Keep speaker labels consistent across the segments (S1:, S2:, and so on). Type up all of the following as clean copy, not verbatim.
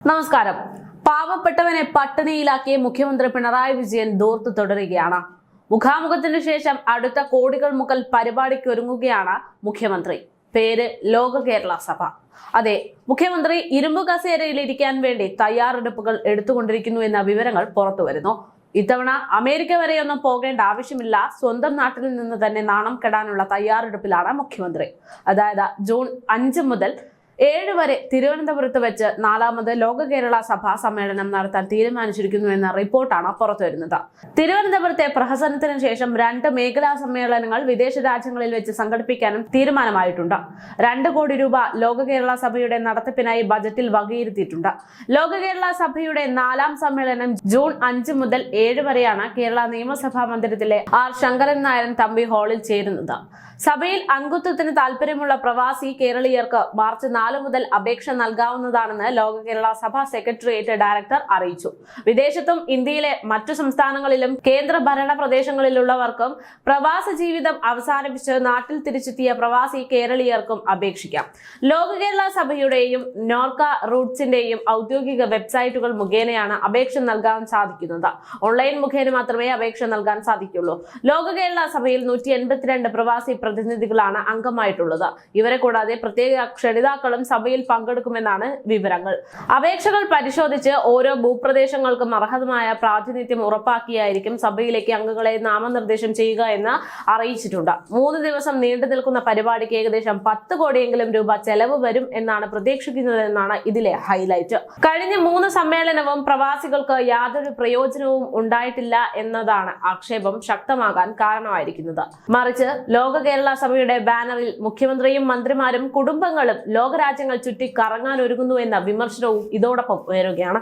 S1: നമസ്കാരം. പാവപ്പെട്ടവനെ പട്ടിണിയിലാക്കിയ മുഖ്യമന്ത്രി പിണറായി വിജയൻ ദൂർത്ത് തുടരുകയാണ്. മുഖാമുഖത്തിനു ശേഷം അടുത്ത കോടികൾ മുതൽ പരിപാടിക്ക് ഒരുങ്ങുകയാണ് മുഖ്യമന്ത്രി. പേര് ലോക കേരള സഭ. അതെ, മുഖ്യമന്ത്രി ഇരുമ്പു കസേരയിൽ ഇരിക്കാൻ വേണ്ടി തയ്യാറെടുപ്പുകൾ എടുത്തുകൊണ്ടിരിക്കുന്നു എന്ന വിവരങ്ങൾ പുറത്തുവരുന്നു. ഇത്തവണ അമേരിക്ക വരെയൊന്നും പോകേണ്ട ആവശ്യമില്ല. സ്വന്തം നാട്ടിൽ നിന്ന് തന്നെ നാണം കെടാനുള്ള തയ്യാറെടുപ്പിലാണ് മുഖ്യമന്ത്രി. അതായത് ജൂൺ 5 മുതൽ 7 വരെ തിരുവനന്തപുരത്ത് വെച്ച് 4ാമത് ലോക കേരള സഭാ സമ്മേളനം നടത്താൻ തീരുമാനിച്ചിരിക്കുന്നു എന്ന റിപ്പോർട്ടാണ് പുറത്തുവരുന്നത്. തിരുവനന്തപുരത്തെ പ്രഹസനത്തിന് ശേഷം 2 മേഖലാ സമ്മേളനങ്ങൾ വിദേശ രാജ്യങ്ങളിൽ വെച്ച് സംഘടിപ്പിക്കാനും തീരുമാനമായിട്ടുണ്ട്. 2 കോടി രൂപ ലോക കേരള സഭയുടെ നടത്തിപ്പിനായി ബജറ്റിൽ വകയിരുത്തിയിട്ടുണ്ട്. ലോക കേരള സഭയുടെ 4ാം സമ്മേളനം ജൂൺ 5 മുതൽ 7 വരെയാണ് കേരള നിയമസഭാ മന്ദിരത്തിലെ ആർ ശങ്കരൻ നായരൻ തമ്പി ഹാളിൽ ചേരുന്നത്. സഭയിൽ അംഗത്വത്തിന് താല്പര്യമുള്ള പ്രവാസി കേരളീയർക്ക് മാർച്ച് 4 മുതൽ അപേക്ഷ നൽകാവുന്നതാണെന്ന് ലോക കേരള സഭ സെക്രട്ടേറിയറ്റ് ഡയറക്ടർ അറിയിച്ചു. വിദേശത്തും ഇന്ത്യയിലെ മറ്റു സംസ്ഥാനങ്ങളിലും കേന്ദ്ര ഭരണ പ്രദേശങ്ങളിലുള്ളവർക്കും പ്രവാസ ജീവിതം അവസാനിപ്പിച്ച് നാട്ടിൽ തിരിച്ചെത്തിയ പ്രവാസി കേരളീയർക്കും അപേക്ഷിക്കാം. ലോക കേരള സഭയുടെയും നോർക്ക റൂട്ട്സിന്റെയും ഔദ്യോഗിക വെബ്സൈറ്റുകൾ മുഖേനയാണ് അപേക്ഷ നൽകാൻ സാധിക്കുന്നത്. ഓൺലൈൻ മുഖേന മാത്രമേ അപേക്ഷ നൽകാൻ സാധിക്കുള്ളൂ. ലോക കേരള സഭയിൽ 182 പ്രവാസി പ്രതിനിധികളാണ് അംഗമായിട്ടുള്ളത്. ഇവരെ കൂടാതെ പ്രത്യേക ക്ഷണിതാക്കളും സഭയിൽ പങ്കെടുക്കുമെന്നാണ് വിവരങ്ങൾ. അപേക്ഷകൾ പരിശോധിച്ച് ഓരോ ഭൂപ്രദേശങ്ങൾക്കും അർഹമായ പ്രാതിനിധ്യം ഉറപ്പാക്കിയായിരിക്കും സഭയിലേക്ക് അംഗങ്ങളെ നാമനിർദ്ദേശം ചെയ്യുക എന്ന് അറിയിച്ചിട്ടുണ്ട്. 3 ദിവസം നീണ്ടു നിൽക്കുന്ന പരിപാടിക്ക് ഏകദേശം 10 കോടിയെങ്കിലും രൂപ ചെലവ് വരും എന്നാണ് പ്രതീക്ഷിക്കുന്നതെന്നാണ് ഇതിലെ ഹൈലൈറ്റ്. കഴിഞ്ഞ 3 സമ്മേളനവും പ്രവാസികൾക്ക് യാതൊരു പ്രയോജനവും ഉണ്ടായിട്ടില്ല എന്നതാണ് ആക്ഷേപം ശക്തമാകാൻ കാരണമായിരിക്കുന്നത്. മറിച്ച് ലോക കേരള സഭയുടെ ബാനറിൽ മുഖ്യമന്ത്രിയും മന്ത്രിമാരും കുടുംബങ്ങളും ലോകരാജ്യങ്ങൾ ചുറ്റി കറങ്ങാൻ ഒരുങ്ങുന്നു എന്ന വിമർശനവും ഇതോടൊപ്പം ഉയരുകയാണ്.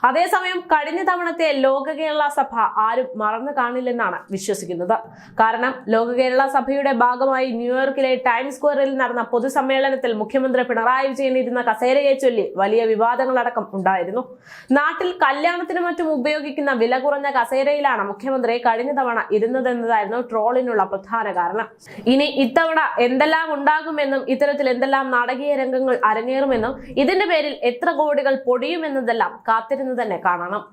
S1: അതേസമയം കഴിഞ്ഞ തവണത്തെ ലോക കേരള സഭ ആരും മറന്നു കാണില്ലെന്നാണ് വിശ്വസിക്കുന്നത്. കാരണം ലോക കേരള സഭയുടെ ഭാഗമായി ന്യൂയോർക്കിലെ ടൈംസ് സ്ക്വയറിൽ നടന്ന പൊതുസമ്മേളനത്തിൽ മുഖ്യമന്ത്രി പിണറായി വിജയൻ ഇരുന്ന കസേരയെ ചൊല്ലി വലിയ വിവാദങ്ങളടക്കം ഉണ്ടായിരുന്നു. നാട്ടിൽ കല്യാണത്തിനും മറ്റും ഉപയോഗിക്കുന്ന വില കുറഞ്ഞ കസേരയിലാണ് മുഖ്യമന്ത്രി കഴിഞ്ഞ തവണ ഇരുന്നതെന്നതായിരുന്നു ട്രോളിനുള്ള പ്രധാന കാരണം. ഇനി ഇത്തവണ എന്തെല്ലാം ഉണ്ടാകുമെന്നും ഇത്തരത്തിൽ എന്തെല്ലാം നാടകീയ രംഗങ്ങൾ അരങ്ങേറുമെന്നും ഇതിന്റെ പേരിൽ എത്ര കോടികൾ പൊടിയുമെന്നതെല്ലാം കാത്തിരുന്ന് തന്നെ കാണണം.